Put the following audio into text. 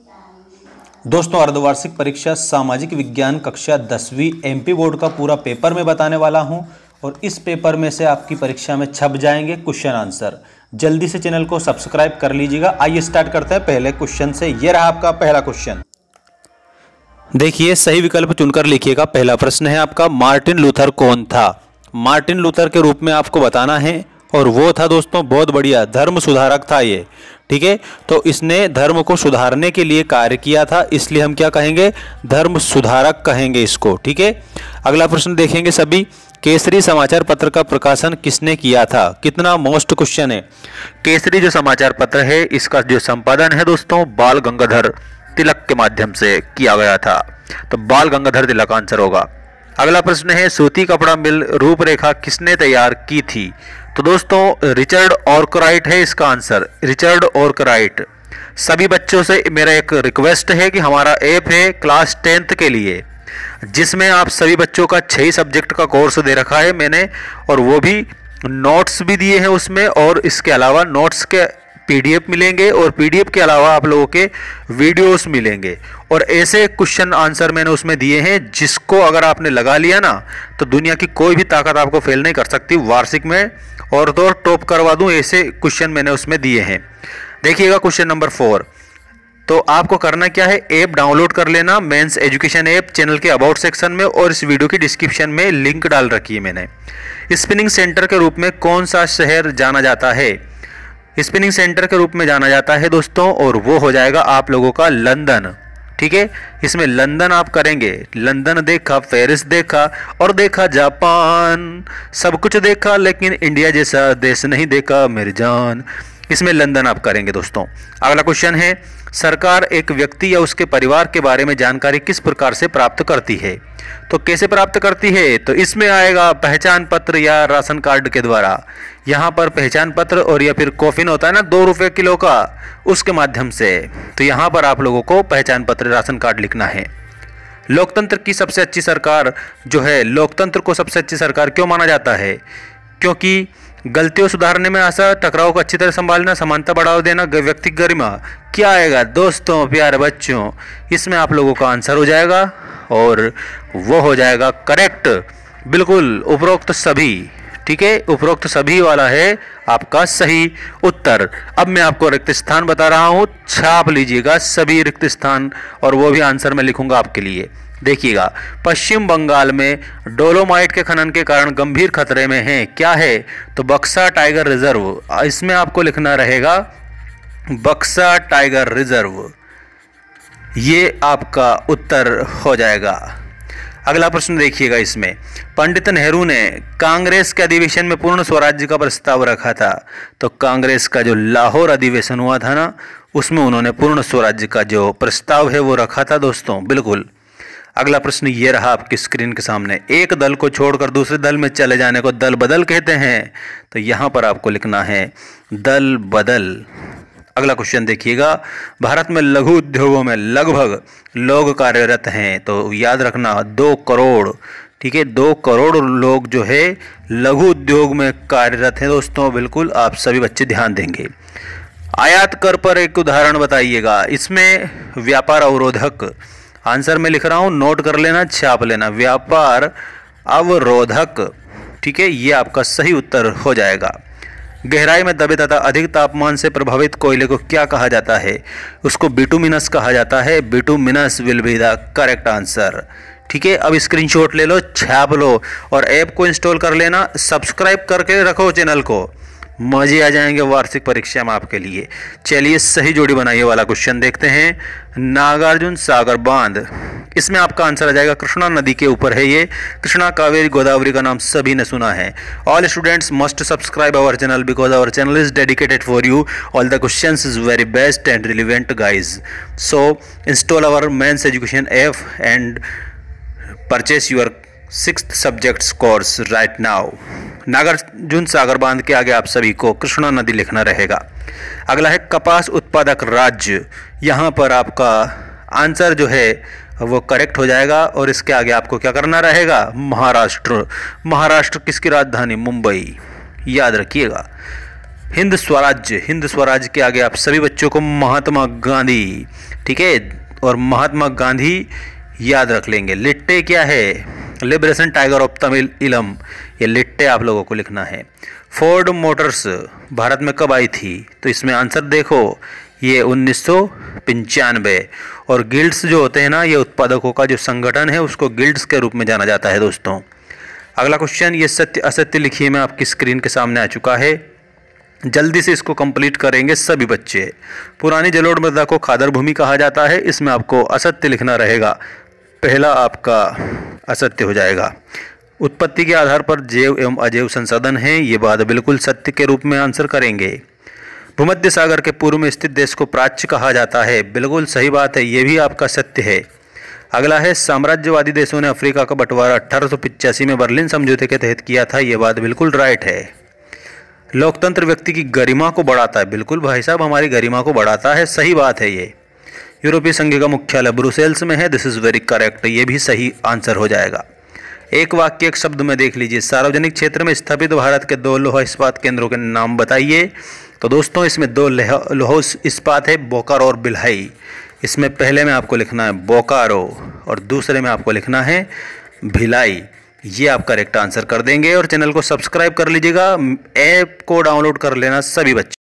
दोस्तों, अर्धवार्षिक परीक्षा सामाजिक विज्ञान कक्षा 10वीं एमपी बोर्ड का पूरा पेपर मैं बताने वाला हूं और इस पेपर में से आपकी परीक्षा में छप जाएंगे क्वेश्चन आंसर। जल्दी से चैनल को सब्सक्राइब कर लीजिएगा। आइए स्टार्ट करते हैं पहले क्वेश्चन से। यह रहा आपका पहला क्वेश्चन। देखिए, सही विकल्प चुनकर लिखिएगा। पहला प्रश्न है आपका, मार्टिन लूथर कौन था? मार्टिन लूथर के रूप में आपको बताना है और वो था दोस्तों, बहुत बढ़िया, धर्म सुधारक था ये। ठीक है, तो इसने धर्म को सुधारने के लिए कार्य किया था, इसलिए हम क्या कहेंगे? धर्म सुधारक कहेंगे इसको। ठीक है, अगला प्रश्न देखेंगे सभी। केसरी समाचार पत्र का प्रकाशन किसने किया था? कितना मोस्ट क्वेश्चन है। केसरी जो समाचार पत्र है, इसका जो संपादन है दोस्तों, बाल गंगाधर तिलक के माध्यम से किया गया था, तो बाल गंगाधर तिलक आंसर होगा। अगला प्रश्न है, सूती कपड़ा मिल रूपरेखा किसने तैयार की थी? तो दोस्तों, रिचर्ड ऑर्कराइट है इसका आंसर, रिचर्ड ऑर्कराइट। सभी बच्चों से मेरा एक रिक्वेस्ट है कि हमारा ऐप है क्लास 10th के लिए, जिसमें आप सभी बच्चों का 6 सब्जेक्ट का कोर्स दे रखा है मैंने, और वो भी नोट्स भी दिए हैं उसमें, और इसके अलावा नोट्स के पीडीएफ मिलेंगे और पीडीएफ के अलावा आप लोगों के वीडियोस मिलेंगे, और ऐसे क्वेश्चन आंसर मैंने उसमें दिए हैं जिसको अगर आपने लगा लिया ना, तो दुनिया की कोई भी ताकत आपको फेल नहीं कर सकती वार्षिक में, और तो टॉप करवा दूं, ऐसे क्वेश्चन मैंने उसमें दिए हैं। देखिएगा क्वेश्चन नंबर 4। तो आपको करना क्या है, ऐप डाउनलोड कर लेना, मेंस एजुकेशन ऐप, चैनल के अबाउट सेक्शन में और इस वीडियो की डिस्क्रिप्शन में लिंक डाल रखी है मैंने। स्पिनिंग सेंटर के रूप में कौन सा शहर जाना जाता है? स्पिनिंग सेंटर के रूप में जाना जाता है दोस्तों, और वो हो जाएगा आप लोगों का लंदन। ठीक है, इसमें लंदन आप करेंगे। लंदन देखा, पेरिस देखा और देखा जापान, सब कुछ देखा लेकिन इंडिया जैसा देश नहीं देखा मेरी जान। इसमें लंदन आप करेंगे दोस्तों। अगला क्वेश्चन है, सरकार एक व्यक्ति या उसके परिवार के बारे में जानकारी किस प्रकार से प्राप्त करती है? तो कैसे प्राप्त करती है? तो इसमें आएगा पहचान पत्र या राशन कार्ड के द्वारा। यहाँ पर पहचान पत्र और या फिर कॉफिन होता है ना 2 रुपये किलो का, उसके माध्यम से। तो यहाँ पर आप लोगों को पहचान पत्र, राशन कार्ड लिखना है। लोकतंत्र की सबसे अच्छी सरकार जो है, लोकतंत्र को सबसे अच्छी सरकार क्यों माना जाता है? क्योंकि गलतियों सुधारने में आशा, टकराव को अच्छी तरह संभालना, समानता बढ़ावा देना, व्यक्ति गरिमा। क्या आएगा दोस्तों, प्यारे बच्चों? इसमें आप लोगों का आंसर हो जाएगा और वो हो जाएगा करेक्ट, बिल्कुल उपरोक्त सभी। ठीक है, उपरोक्त सभी वाला है आपका सही उत्तर। अब मैं आपको रिक्त स्थान बता रहा हूं, छाप लीजिएगा सभी रिक्त स्थान, और वो भी आंसर मैं लिखूंगा आपके लिए। देखिएगा, पश्चिम बंगाल में डोलोमाइट के खनन के कारण गंभीर खतरे में है, क्या है? तो बक्सा टाइगर रिजर्व। इसमें आपको लिखना रहेगा बक्सा टाइगर रिजर्व, ये आपका उत्तर हो जाएगा। अगला प्रश्न देखिएगा, इसमें पंडित नेहरू ने कांग्रेस के अधिवेशन में पूर्ण स्वराज्य का प्रस्ताव रखा था। तो कांग्रेस का जो लाहौर अधिवेशन हुआ था ना, उसमें उन्होंने पूर्ण स्वराज्य का जो प्रस्ताव है वो रखा था दोस्तों, बिल्कुल। अगला प्रश्न ये रहा आपकी स्क्रीन के सामने, एक दल को छोड़कर दूसरे दल में चले जाने को दल बदल कहते हैं। तो यहाँ पर आपको लिखना है दल बदल। अगला क्वेश्चन देखिएगा, भारत में लघु उद्योगों में लगभग लोग कार्यरत हैं। तो याद रखना 2 करोड़। ठीक है, 2 करोड़ लोग जो है लघु उद्योग में कार्यरत हैं दोस्तों, बिल्कुल आप सभी बच्चे ध्यान देंगे। आयात कर पर एक उदाहरण बताइएगा। इसमें व्यापार अवरोधक, आंसर में लिख रहा हूँ, नोट कर लेना, छाप लेना, व्यापार अवरोधक। ठीक है, ये आपका सही उत्तर हो जाएगा। गहराई में दबे तथा अधिक तापमान से प्रभावित कोयले को क्या कहा जाता है? उसको बिटुमिनस कहा जाता है। Bituminous will be the correct answer. ठीक है, अब स्क्रीनशॉट ले लो, छाप लो और ऐप को इंस्टॉल कर लेना, सब्सक्राइब करके रखो चैनल को, मजे आ जाएंगे वार्षिक परीक्षा में आपके लिए। चलिए सही जोड़ी बनाइए वाला क्वेश्चन देखते हैं। नागार्जुन सागर बांध, इसमें आपका आंसर आ जाएगा कृष्णा नदी के ऊपर है ये। कृष्णा, कावेरी, गोदावरी का नाम सभी ने सुना है। All students must subscribe our channel because our channel is dedicated for you. All the questions is very best and relevant guys. So install our mains education app and purchase your 6th subjects course right now. Nagarjuna Sagar बांध के आगे आप सभी को कृष्णा नदी लिखना रहेगा। अगला है कपास उत्पादक राज्य। यहाँ पर आपका आंसर जो है वो करेक्ट हो जाएगा और इसके आगे आपको क्या करना रहेगा? महाराष्ट्र। महाराष्ट्र किसकी राजधानी? मुंबई, याद रखिएगा। हिंद स्वराज के आगे आप सभी बच्चों को महात्मा गांधी, ठीक है, और महात्मा गांधी याद रख लेंगे। लिट्टे क्या है? लिबरेशन टाइगर ऑफ तमिल इलम, ये लिट्टे आप लोगों को लिखना है। फोर्ड मोटर्स भारत में कब आई थी? तो इसमें आंसर देखो, ये 1995। और गिल्ड्स जो होते हैं ना, ये उत्पादकों का जो संगठन है उसको गिल्ड्स के रूप में जाना जाता है दोस्तों। अगला क्वेश्चन, ये सत्य असत्य लिखिए में आपकी स्क्रीन के सामने आ चुका है। जल्दी से इसको कंप्लीट करेंगे सभी बच्चे। पुरानी जलोढ़ मृदा को खादर भूमि कहा जाता है, इसमें आपको असत्य लिखना रहेगा, पहला आपका असत्य हो जाएगा। उत्पत्ति के आधार पर जैव एवं अजैव संसाधन हैं, ये बात बिल्कुल सत्य के रूप में आंसर करेंगे। भूमध्य सागर के पूर्व में स्थित देश को प्राच्य कहा जाता है, बिल्कुल सही बात है, ये भी आपका सत्य है। अगला है, साम्राज्यवादी देशों ने अफ्रीका का बंटवारा 1885 में बर्लिन समझौते के तहत किया था, ये बात बिल्कुल राइट है। लोकतंत्र व्यक्ति की गरिमा को बढ़ाता है, बिल्कुल भाई साहब, हमारी गरिमा को बढ़ाता है, सही बात है ये। यूरोपीय संघ का मुख्यालय ब्रुसेल्स में है, दिस इज वेरी करेक्ट, ये भी सही आंसर हो जाएगा। एक वाक्य एक शब्द में देख लीजिए, सार्वजनिक क्षेत्र में स्थापित भारत के 2 लौह इस्पात केंद्रों के नाम बताइए। तो दोस्तों इसमें 2 लौह इस्पात है, बोकारो और भिलाई। इसमें पहले में आपको लिखना है बोकारो और दूसरे में आपको लिखना है भिलाई, ये आप करेक्ट आंसर कर देंगे। और चैनल को सब्सक्राइब कर लीजिएगा, ऐप को डाउनलोड कर लेना सभी बच्चे।